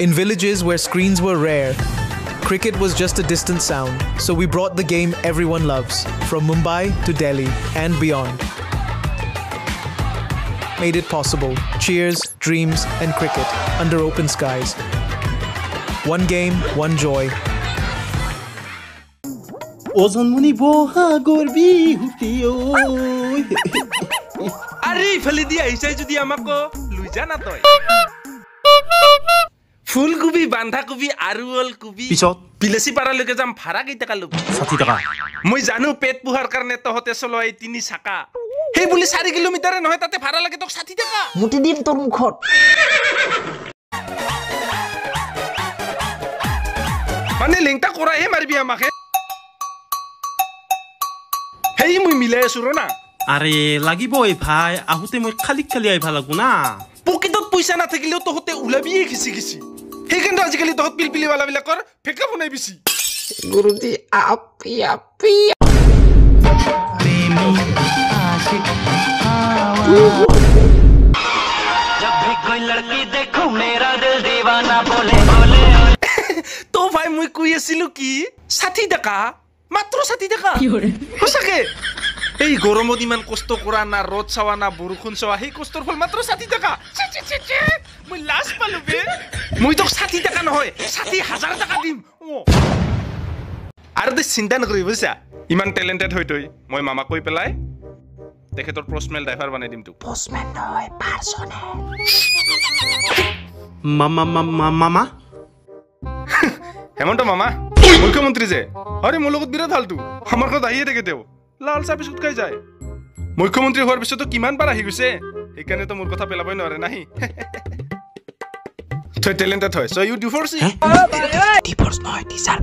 In villages where screens were rare, cricket was just a distant sound, so we brought the game everyone loves, from Mumbai to Delhi and beyond. Made it possible. Cheers, dreams, and cricket under open skies. One game, one joy. Ozonmuni boha gorbi hutio. Ari fali dia isai jodi amako lui jana toy. ফুলকবি বান্ধাকবি আরু ওলকবি পিছত বিলেসি পাৰালৈকে যাম ভাড়া কেই টাকা ল'ব 60 টাকা মই জানো পেট পুহাৰ কাৰণে তহতে চলাই 3 চাকা সেই বুলি 4 কিলোমিটাৰে নহয় তাতে ভাড়া লাগে তোক 60 টাকা মুটি দিম তোৰ মুখত মানে লিংটা কৰাহে মাৰিবি আমাকে হেই মই মিলাই আছো ৰ না আৰে লাগিব এই ভাই আহুতে মই খালি খালি আইভা লাগু না পকেটত পইচা নাথাকিলেও তহতে উলাবিয়ে খিছি খিছি হেকেন্দ্ৰ আজিকালি তহত পিলপিলি वाला বিলাকৰ ফেকা বনাই বিছি গুৰুজি আপি আপি প্ৰেমী আশিক जब भी कोई लड़की देखो मेरा दिल दीवाना बोले बोले তো ভাই মই কই আছিলো কি 60 টাকা মাত্ৰ 60 টাকা হসাকে এই গৰমত ইমান কষ্ট কৰা না ৰদ চাৱা না বৰষুণ চাৱা সেই কষ্টৰ ফল মাত্ৰ 60 টাকা মই লাজ পালো বে মই তো 60 টাকা নহয় 60000 টাকা দিম আৰু তে চিন্তা নকৰি বুজিছা ইমান টেলেন্টেড হৈ তই মই মামা কৈ পেলাই তেখেতৰ প্ৰসমেল ড্ৰাইভাৰ বনাই দিম তো পোষ্টমেন নহয় পাৰ্সনেল মামা হেমন্ত মামা মুখ্যমন্ত্ৰী যে আৰে মোৰ লগত বিৰাট ভালটো আমাৰ ঘৰত আহিয়ে থাকে তেও লাল চাহ বিস্কুট খাই যায় মুখ্যমন্ত্ৰী হোৱাৰ পিছতো কিমান বাৰ আহি গৈছে সেইকাৰণে তো মোৰ কথা পেলাবই নোৱাৰে নাহি তই টেলেন্টেড হয় সো ইউ ডিভোৰ্স ডিভোৰ্স নহয় টিচাৰ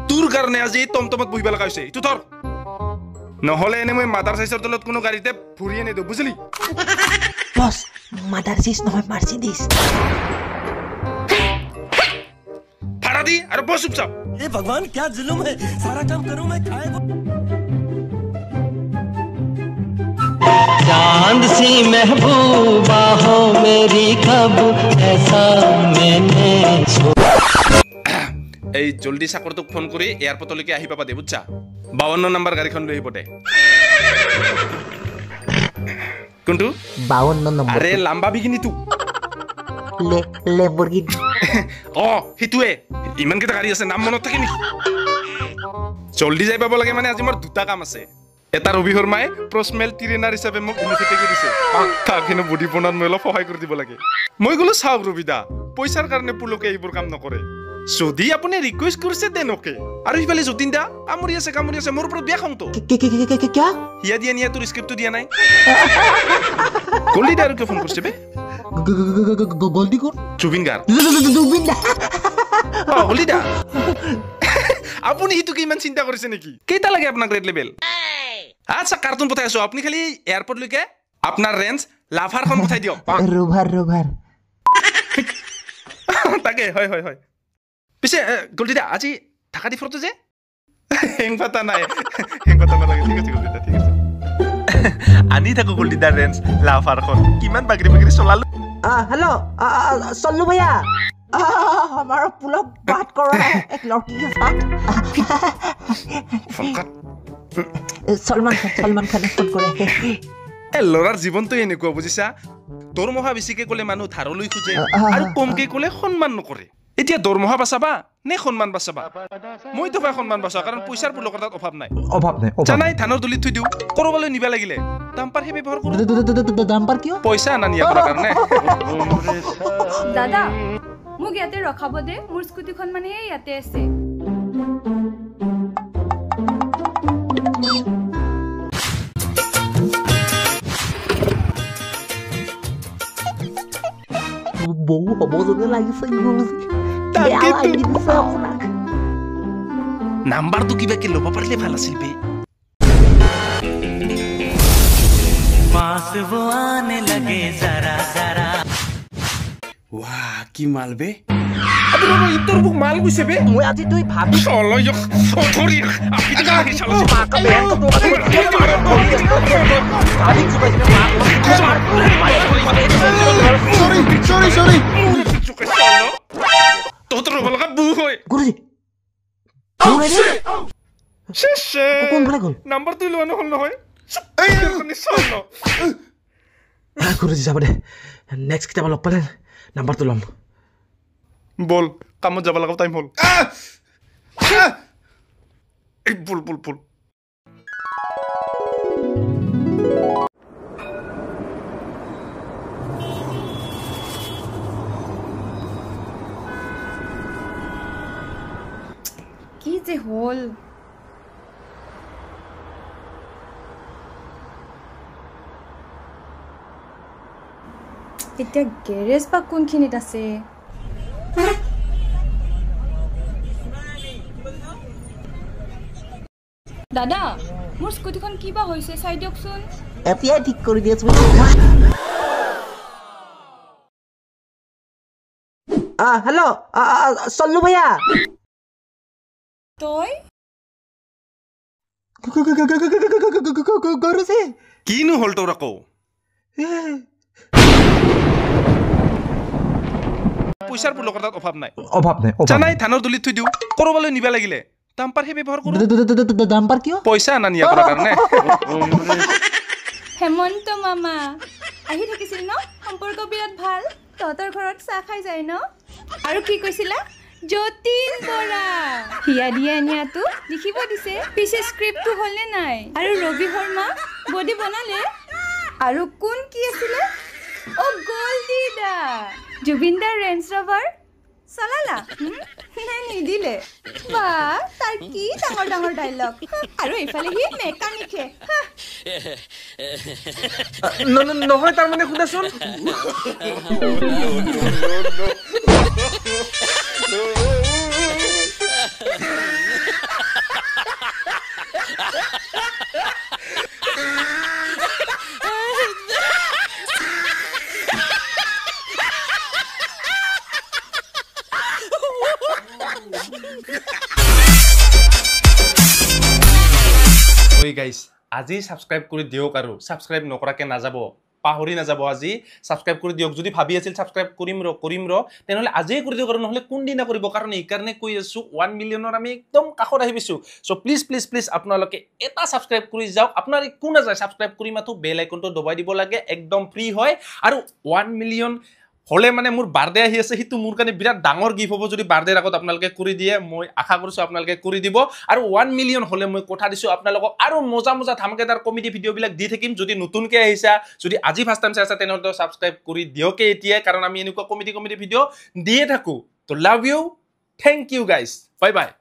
তোৰ কাৰণে আজি টমটমত বহিব লগা হৈছে ইটো ধৰ নহলে এনে মই মাদাৰ সাইজৰ তলত কোনো গাড়ীতে ফুৰিয়ে নেদো বুঝলি বস মাদাৰ সাইজ নহয় মাৰ্সিডিজ ভাড়া দি আৰু বস চুপচাপ ए भगवान क्या जुल्म है सारा काम करूं मैं खाए चांद सी महबूबा हो मेरी कब ऐसा मैंने এই জলদি চাকৰটোক ফোন কৰি এয়াৰপৰ্টলৈকে আহি পাবা দে বুঝছা 52 নম্বৰ গাড়ীখন লৈ আহিব দে কোনটো 52 নম্বৰ আৰে লাম্বা বিগিনি তু লেম্বৰগিনি অ হিতুৱে ইমান কেটা গাড়ী আছে নাম মনত থাকে নেকি জলদি যাই পাব লাগে মানে আজি মোৰ দুটা কাম আছে এটা ৰবি শৰ্মাই প্ৰসমেল ট্ৰেইনাৰ হিচাপে মোক ইনভিটেট কৰি দিছে তাকিনো বডি বনাত মই অলপ সহায় কৰি দিব লাগে মই গলো চাওক ৰবিদা পইচাৰ কাৰণে পুলকে এইবোৰ কাম নকৰে যদি আপুনি ৰিকুৱেষ্ট কৰিছে দেনকে আৰু ইফালে যতিনদা কামুৰি আছে মোৰ ওপৰত বিয়া খংটো কিয়া হিয়া দিয়া নিয়া তোৰ স্ক্ৰিপ্টটো দিয়া নাই গল্ডি দাৰ কে ফোন কৰিছে বে গল্ডি কোন জুবিন গাৰ গল্ডি দা আপুনি হিতু কি ইমান চিন্তা কৰিছে নেকি কেইটা লাগে আপোনাক ৰেড লেভেল আচ্ছা কাৰ্টুন পঠাই আছো আপুনি খালি এয়াৰপৰ্ট লৈকে আপোনাৰ ৰেঞ্জ লাভাৰখন পঠাই দিয়ক ৰভাৰ তাকে হয় পিছে গল্ডি দা আজি ঢাকা দি ফটো যে হেং পাতা নাই লাগে ঠিক আছে গল্ডি দা ঠিক আছে আনি থাকো গল্ডি দা ৰেঞ্জ লাভাৰখন কিমান বাগৰি চলালো हेलो सल्लू भैया हमारा पुलक बात कर रहा है एक लड़की के साथ सलमान खान फोन करे এ লৰাৰ জীৱনটো এনেকুৱা বুজিছা দৰমহা বেছিকে ক'লে মানুহ ধাৰলৈ খুজে আৰু কমকে ক'লে সন্মান নকৰে এতিয়া দৰমহা বাছাবা নে সন্মান বাছাবা মইতো ভাই সন্মান বাছা কাৰণ পইচাৰ পুলকৰ তাত অভাৱ নাই জানাই ধানৰ দলিত থৈ দিও কৰবালৈ নিবা লাগিলে দাম্পাৰ হে ব্যৱহাৰ কৰো দাম্পাৰ কিয় পইচা আনা নিয়া কৰাৰ কাৰণে দাদা মোক ইয়াতে ৰখাব দে মোৰ স্কুটিখন মানে ইয়াতে আছে বউ হ'ব যেনে লাগিছে গুৰুজি নাম্বাৰটো কিবা কি ল'ব পাৰিলে ভাল আছিল বে पास वो आने लगे जरा जरा वाह কি মাল বে আবে রে ইতর বুক মাল গুছে বে মই আজি তুই ভাবি চলো ইখ থরি আপনি কা কি চলো মাকা বেন তো কোনফালে গ'ল নাম্বাৰ তুই লোৱা নহ'ল নহয় নিশ্চয় ন গুৰুজী যাব দে নেক্সট কেতিয়াবা লগ পালে নাম্বাৰটো ল'ম বল কামত যাব লগা টাইম হ'ল এই বল বল বল কি যে হ'ল এতিয়া গেৰেজ বা কোনখিনিত আছে দাদা মোৰ স্কুটিখন কিবা হৈছে চাই দিয়কচোন এতিয়াই ঠিক কৰি দি আছো হেল্ল' চল্লু ভাইয়া তই গুৰুজী কিনো হ'ল তোৰ আকৌ পইচাৰ পুলকতাত অভাৱ নাই জানাই ধানৰ দলিত থৈ দিওঁ কৰবালৈ নিবা লাগিলে ডাম্পাৰ হে ব্যৱহাৰ কৰোঁ ডাম্পাৰ কিয় পইচা আনা নিয়া কৰাৰ কাৰণে হেমন্ত মামা আহি থাকিছিল ন সম্পৰ্ক বিৰাট ভাল তহঁতৰ ঘৰত চাহ খাই যায় ন আৰু কি কৈছিলা যতীন বৰা হিয়া দিয়া নিয়াটো লিখিব দিছে পিছে স্ক্ৰিপ্টটো হ'লনে নাই আৰু ৰবি শৰ্মা বডি বনালে আৰু কোন কি আছিলে অ গল্ডি দা জুবিনদাৰ ৰেঞ্জ ৰভাৰ চলালা নাই নিদিলে বা তাৰ কি ডাঙৰ ডাঙৰ ডাইলগ আৰু এইফালে সি মেকানিকে নহয় তাৰমানে শুনাচোন গাইজ আজি সাবস্ক্ৰাইব কৰি দিয়ক আৰু সাবস্ক্ৰাইব নকৰাকে নাযাব পাহৰি নাযাব আজি সাবস্ক্ৰাইব কৰি দিয়ক যদি ভাবি আছিল সাবস্ক্ৰাইব কৰিম ৰ তেনেহলে আজিয়ে কৰি দিয়ক আৰু নহলে কোন দিনা কৰিব কাৰণ এই কাৰণে কৈ আছো 1 মিলিয়নৰ আমি একদম কাষত আহি গৈছো সো প্লিজ প্লিজ প্লিজ আপোনালোকে এটা সাবস্ক্ৰাইব কৰি যাওক আপোনাৰ একো না যায় সাবস্ক্ৰাইব কৰি মাথো বেল আইকনটো দবাই দিব লাগে একদম ফ্ৰী হয় আৰু 1 মিলিয়ন হলে মানে মোৰ বাৰ্থডে আহি আছে হিতু মোৰ কাৰণে বিৰাট ডাঙৰ গিফট হ'ব যদি বাৰ্থডেৰ আগত আপোনালোকে কৰি দিয়ে মই আশা কৰিছো আপোনালোকে কৰি দিব আৰু 1 মিলিয়ন হলে মই কথা দিছো আপোনালোকক আৰু মজা মজা ধামকেদাৰ কমেডি ভিডিও বিলাক দি থাকিম যদি নতুনকে আহিছা যদি আজি ফাৰ্স্ট টাইম চাইছা তেনেহলে সাবস্ক্ৰাইব কৰি দিয়কে এতিয়া কাৰণ আমি এনেকুৱা কমেডি ভিডিও দিয়ে থাকো তো love you thank you guys bye by